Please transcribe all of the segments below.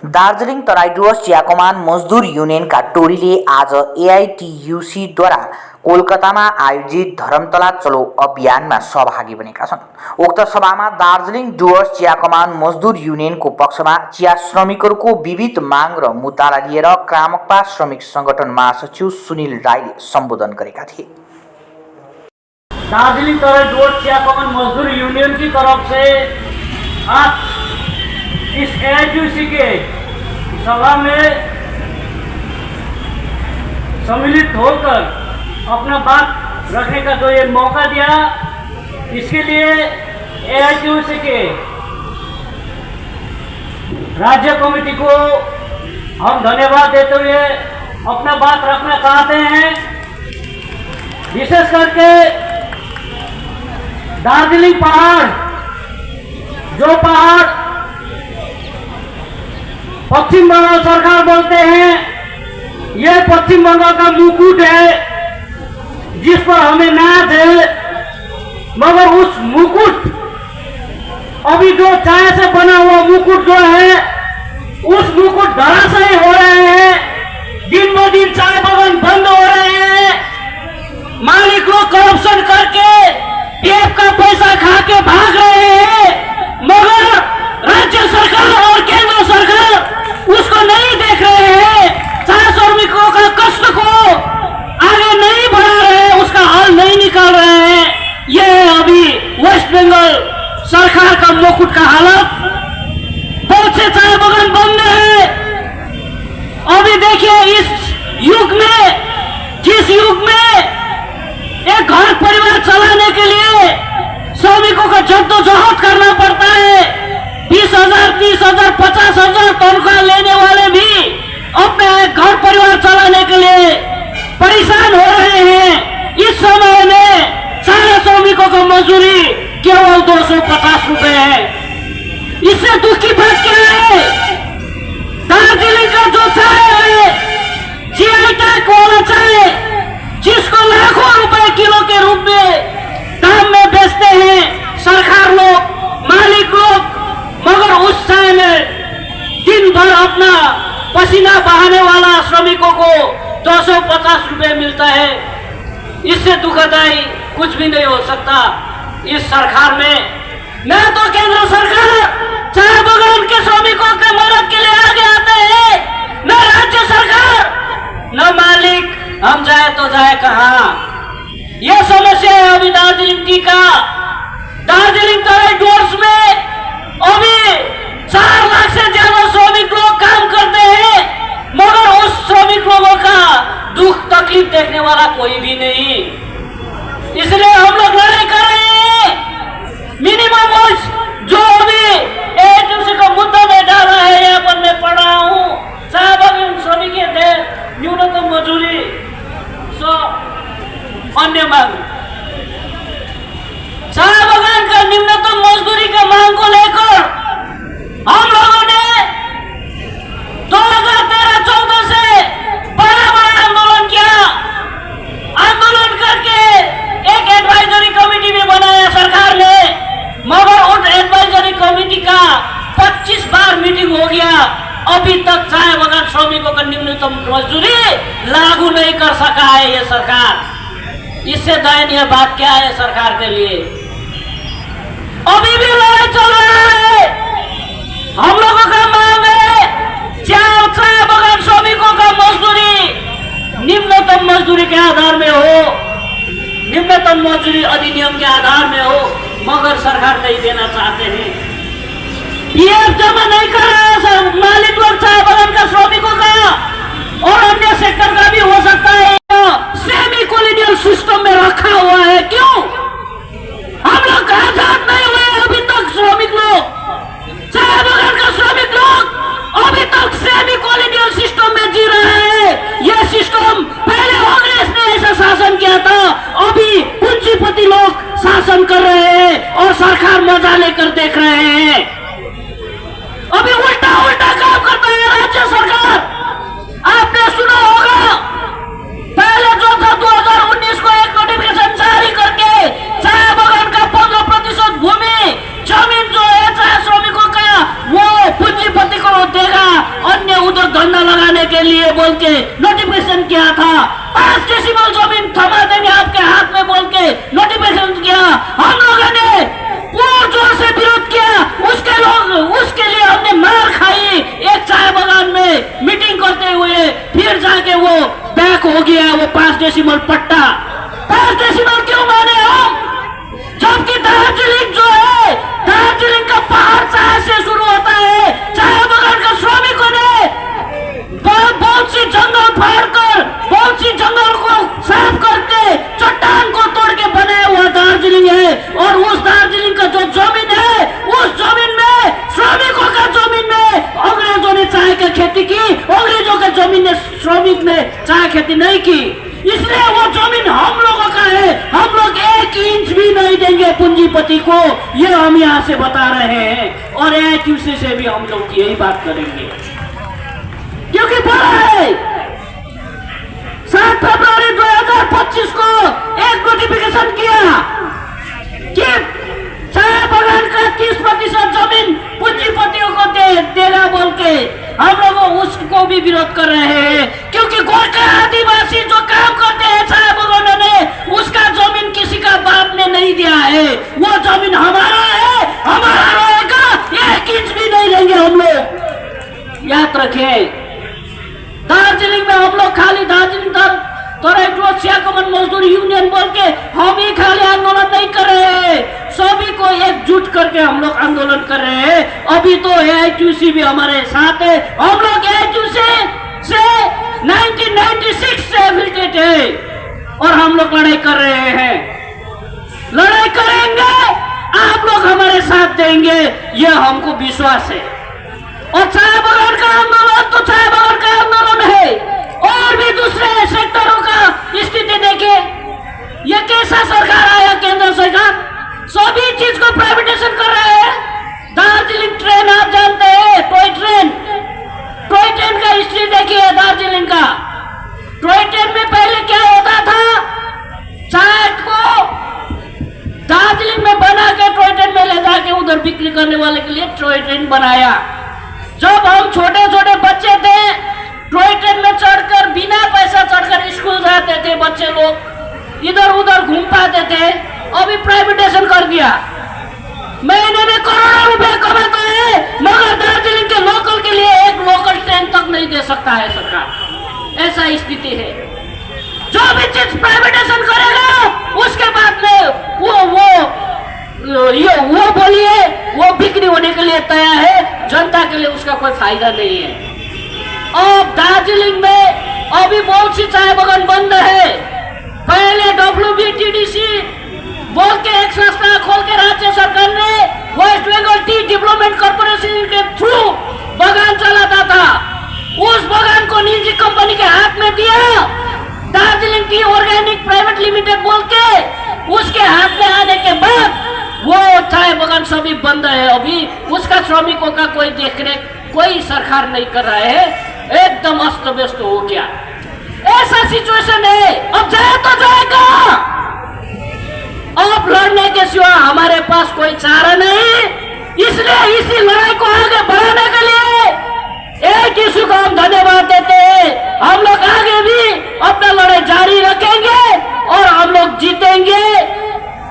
दार्जिलिङ तराई Dooars chia कमान मजदुर युनियनका टोलीले आज एआइटियुसीद्वारा कोलकातामा आयोजित धर्मतला चलो अभियानमा सहभागी बनेका छन्। उक्त सभामा दार्जिलिङ डुवर्स चिया कमान मजदुर युनियनको पक्षमा चिया श्रमिकहरूको विविध माग र मुद्दालाई लिएर क्रामक्पा श्रमिक संगठन महासचिव सुनिल राईले सम्बोधन गरेका थिए। दार्जिलिङ तराई डुवर्स चिया कमान मजदूर यूनियन की तरफ से आज इस एआईटीयूसी के सभा में सम्मिलित होकर अपना बात रखने का जो ये मौका दिया, इसके लिए एआईटीयूसी के राज्य कमेटी को हम धन्यवाद देते हुए अपना बात रखना चाहते हैं। विशेष करके दार्जिलिंग पहाड़, जो पहाड़ पश्चिम बंगाल सरकार बोलते हैं, यह पश्चिम बंगाल का मुकुट है जिस पर हमें नाज है, मगर उस मुकुट, अभी जो चाय से बना हुआ मुकुट जो है, उस मुकुट धराशायी हो रहे हैं। दिन ब दिन चाय बागान बंद हो रहे हैं। मालिक लोग करप्शन करके पीएफ का पैसा खा के भाग रहे हैं, मगर राज्य सरकार और केंद्र सरकार उसको नहीं देख रहे हैं। चाय श्रमिकों का कष्ट को आगे नहीं बढ़ा रहे हैं, उसका हल नहीं निकाल रहे हैं। यह अभी वेस्ट बंगाल सरकार का मुकुट का हालत। बहुत से चाय बागान बंद है। अभी देखिए इस युग में, जिस युग में एक घर परिवार चलाने के लिए श्रमिकों का जद्दोजहद करना पड़ता है। 20,000, 30,000, 50,000 तनख्वाह लेने वाले भी अपने घर परिवार चलाने के लिए परेशान हो रहे हैं। इस समय में चाय श्रमिकों का मजदूरी केवल 250 रुपए है। इससे दुख की बात क्या है? दार्जिलिंग का जो चाय है, जीआई टैग वाला चाय, जिसको लाखों रुपए किलो के रूप में दाम में बेचते हैं सरकार लोग, मालिक लोग, मगर उस चाय में दिन भर अपना पसीना बहाने वाला श्रमिकों को 250 रुपए मिलता है। इससे दुखदाई कुछ भी नहीं हो सकता इस सरकार में। न तो केंद्र सरकार चाय बागान के श्रमिकों के मदद के लिए आगे आते हैं, न राज्य सरकार, न मालिक। हम जाए तो जाए कहाँ? यह समस्या है अभी दार्जिलिंग टी का। दार्जिलिंग तराई डुवर्स में अभी 4 लाख से ज्यादा श्रमिक लोग काम करते हैं, मगर उस श्रमिक लोगों का दुख तकलीफ देखने वाला कोई भी नहीं। इसलिए हम लोग लड़ाई कर रहे हैं। मिनिमम वेज जो अभी एआईटीयूसी का मुद्दा में डाला है, यहाँ पर मैं पढ़ रहा हूँ, चाय बागान श्रमिक न्यूनतम मजदूरी अन्य मांग, चाय बागान का न्यूनतम मजदूरी का मांग को लेकर हम लोगों ने 2013-14 से बड़ा आंदोलन किया। आंदोलन करके एक एडवाइजरी कमेटी भी बनाया सरकार ने, मगर उस एडवाइजरी कमेटी का 25 बार मीटिंग हो गया। अभी तक चाय बागान श्रमिकों का न्यूनतम मजदूरी लागू नहीं कर सका है ये सरकार। इससे दयनीय बात क्या है सरकार के लिए? अभी भी लड़ाई चल रहा है। हम लोगों का मांग है चाय बागान श्रमिकों का मजदूरी निम्नतम मजदूरी के आधार में हो, निम्नतम मजदूरी अधिनियम के आधार में हो, मगर सरकार नहीं देना चाहते हैं। पीएफ जमा नहीं कर रहा है सर मालिक लोग चाय बागान का श्रमिकों का, और अन्य सेक्टर का भी हो सकता है। सेमी कॉलोनियल सिस्टम में रखा हुआ है। क्यों? हम लोग आजाद नहीं हुए अभी तक। श्रमिक लोग, चाय बागान का श्रमिक लोग अभी तक सेमी कॉलोनियल सिस्टम में जी रहे हैं। यह सिस्टम पहले कांग्रेस ने ऐसा शासन किया था, अभी पूंजीपति लोग शासन कर रहे हैं और सरकार मजा लेकर देख रहे हैं। अभी उल्टा बोल के नोटिफिकेशन किया था। 5 डेसिमल जमीन थमा देंगे आपके हाथ में बोल के नोटिफिकेशन किया। हम लोगों ने पूर्ण जोर से विरोध किया। उसके लिए हमने मार खाई एक चाय बागान में मीटिंग करते हुए। फिर जाके वो बैक हो गया वो 5 डेसिमल पट्टा। 5 डेसिमल क्यों माने हम? जबकि दार्जिलिंग जो है, दार्जिलिंग का पहाड़ चाय से शुरू होता है। चाय बागान का श्रमिकों ने बहुत सी जंगल फाड़कर, बहुत सी जंगल को साफ करके, चट्टान को तोड़ के बनाया हुआ दार्जिलिंग है। और उस दार्जिलिंग का जो जमीन है, उस जमीन में, श्रमिकों का जमीन में अंग्रेजों ने चाय की खेती की। अंग्रेजों का जमीन ने श्रमिक ने चाय खेती नहीं की। इसलिए वो जमीन हम लोगों का है। हम लोग 1 इंच भी नहीं देंगे पूंजीपति को, ये हम यहाँ से बता रहे हैं। और AITUC से भी हम लोग यही बात करेंगे, क्योंकि बोला है 7 फरवरी 2025 को एक नोटिफिकेशन किया कि चाय बागान का 30% जमीन पूंजीपतियों को देगा बोल के। हम लोग उसको भी विरोध कर रहे हैं, क्योंकि गोरखा आदिवासी जो काम करते हैं चाय बागानों ने, उसका जमीन किसी का बाप ने नहीं दिया है। वो जमीन हमारा है, हमारा रहेगा। 1 इंच भी नहीं लेंगे हम लोग, याद रखें। दार्जिलिंग में हम लोग खाली दार्जिलिंग कमान मजदूर यूनियन बोल के हम ही खाली आंदोलन नहीं कर रहे हैं, सभी को एकजुट करके हम लोग आंदोलन कर रहे हैं। अभी तो AITUC भी हमारे साथ है। हम लोग AITUC से 1996 से एफिलिएटेड है और हम लोग लड़ाई कर रहे हैं, लड़ाई करेंगे। आप लोग हमारे साथ देंगे, यह हमको विश्वास है। और चाय बागान का आंदोलन तो चाय बागान का आंदोलन है, और भी दूसरे सेक्टरों का स्थिति देखिए। ये कैसा सरकार आया, केंद्र सरकार सभी चीज को प्राइवेटाइजेशन कर रहे हैं। दार्जिलिंग ट्रेन आप जानते हैं, टॉय ट्रेन का हिस्ट्री देखिए दार्जिलिंग का। टॉय ट्रेन में पहले क्या होता था, चाय को दार्जिलिंग में बना के टॉय ट्रेन में ले जाके उधर बिक्री करने वाले के लिए टॉय ट्रेन बनाया। जब हम छोटे छोटे बच्चे थे, टॉय ट्रेन में चढ़कर बिना पैसा चढ़कर स्कूल जाते थे बच्चे लोग, इधर उधर घूम पाते थे। अभी प्राइवेटाइजेशन कर दिया, महीने में करोड़ों रुपए कमाते हैं, मगर दार्जिलिंग के लोकल के लिए एक लोकल ट्रेन तक नहीं दे सकता है सरकार। ऐसा स्थिति है। जो भी चीज प्राइवेटाइजेशन करेगा उसके बाद में वो बोलिए वो बिक्री होने के लिए तैयार है, जनता के लिए उसका कोई फायदा नहीं है। अब दार्जिलिंग में अभी बहुत सी चाय बागान बंद है। पहले WBTDC बोल के एक संस्था खोल के राज्य सरकार ने वेस्ट बंगाल टी डेवलपमेंट कॉर्पोरेशन के थ्रू बागान चलाता था। उस बागान को निजी कंपनी के हाथ में दिया, Darjeeling T organic private limited बोल के उसके हाथ में आने के बाद वो चाय बागान सभी बंद है। अभी उसका श्रमिकों का कोई देखरेख कोई सरकार नहीं कर रहा है, एकदम अस्त व्यस्त हो गया। ऐसा सिचुएशन है। अब जाए तो जाएगा, अब लड़ने के सिवा हमारे पास कोई चारा नहीं। इसलिए इसी लड़ाई को आगे बढ़ाने के लिए AITUC को हम धन्यवाद देते हैं। हम लोग आगे भी अपना लड़ाई जारी रखेंगे और हम लोग जीतेंगे,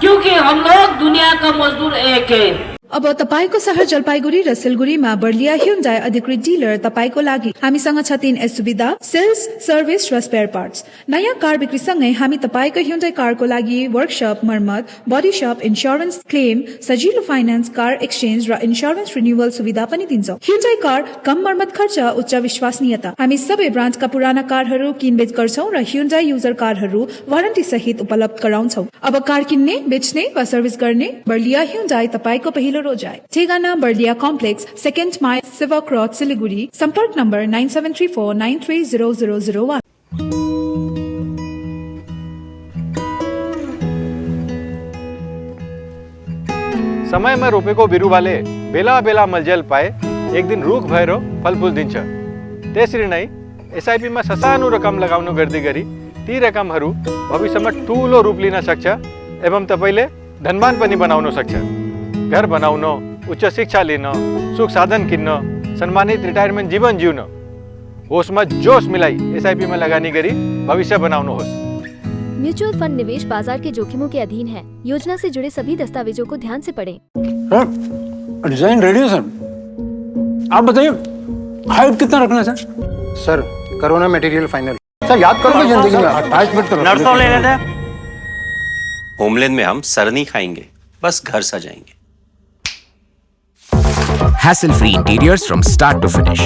क्योंकि हम लोग दुनिया का मजदूर एक है। अब तपाईको शहर जलपाइगुडी र सिलगुडीमा बर्लिया ह्युन्डाई अधिकृत डिलर तपाईको लागि हामीसँग छ 3S सुविधा, सेल्स, सर्भिस र स्पेयर पार्ट्स। नयाँ कार बिक्रीसँगै हामी तपाईको ह्युन्डाई कारको लागि वर्कशप, मर्मत, बडी शप, इन्स्योरेन्स क्लेम, सजिलो फाइनान्स, कार एक्सचेन्ज र इन्स्योरेन्स रिन्युअल सुविधा पनि दिन्छौं। ह्युन्डाई कार कम मर्मत खर्च, उच्च विश्वसनीयता। हामी सबै ब्रान्डका पुराना कारहरू किनबेच गर्छौं र ह्युन्डाई युजर कारहरू वारन्टी सहित उपलब्ध गराउँछौं। अब कार किन्ने, बेच्ने वा सर्भिस गर्ने बर्लिया ह्युन्डाई तपाईको पहिलो रोजाई। ठेगाना बर्लिया कम्प्लेक्स, 2nd माइल, सेवा क्रॉस, सिलिगुडी। संपर्क नम्बर 9734930001। समयमा रोपेको बिरुवाले बेला बेला मलजल पाए एक दिन रुख भएर फलफुल दिन्छ। त्यसरी नै एसआइपीमा ससानो रकम लगाउनु गर्दै गरी ती रकमहरू भविष्यमा ठूलो रूप लिन सक्छ एवं तपाईले धनवान पनि बनाउन सक्छ। घर बनाउन, उच्च शिक्षा लिन, सुख साधन किन्न, सम्मानित रिटायरमेन्ट जीवन जिउन होसमा जोश मिलाई एसआईपी में लगानी करी भविष्य बनाउनु होस्। म्यूचुअल फंड निवेश बाजार के जोखिमों के अधीन है। योजना से जुड़े सभी दस्तावेजों को ध्यान से पढ़ें। सर डिजाइन रेडी है सर, आप बताइए हाइट कितना रखना है सर? सर करो ना मटेरियल फाइनल। सर याद करो जिंदगी में 28 मिनट तो नर्सों ले लेते हैं। होमलैंड में हम सर नहीं खाएंगे, बस घर सजाएंगे। Hassle-free interiors from start to finish.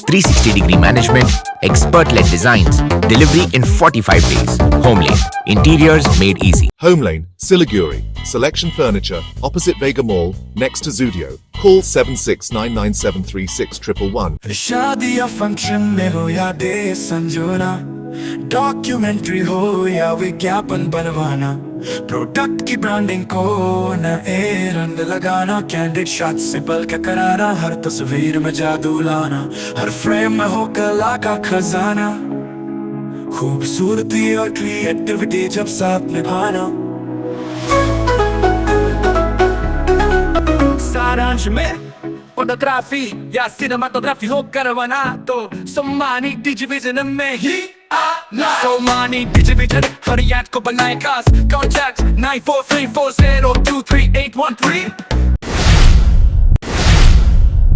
360-degree management, expert-led designs, delivery in 45 days. Homelane, interiors made easy. Homelane, Siliguri. Selection Furniture, opposite Vega Mall, next to Zudio. Call 7699736111. शादी या फंक्शन में हो या दे संजोना, डॉक्यूमेंट्री हो या विज्ञापन बनवाना, प्रोडक्ट की ब्रांडिंग को नए रंग लगाना, कैंडिड शॉट से बल्कि कराना, हर तस्वीर में जादू लाना, हर फ्रेम में हो कला का खजाना, खूबसूरती और क्रिएटिविटी जब साथ निभाना। सारांश में फोटोग्राफी या सिनेमाटोग्राफी हो करवाना तो सोमानी डिजिविजन में ही आना। सोमानी डिजिविजन हर याद को बनाए खास। कॉन्टैक्ट 9434023813।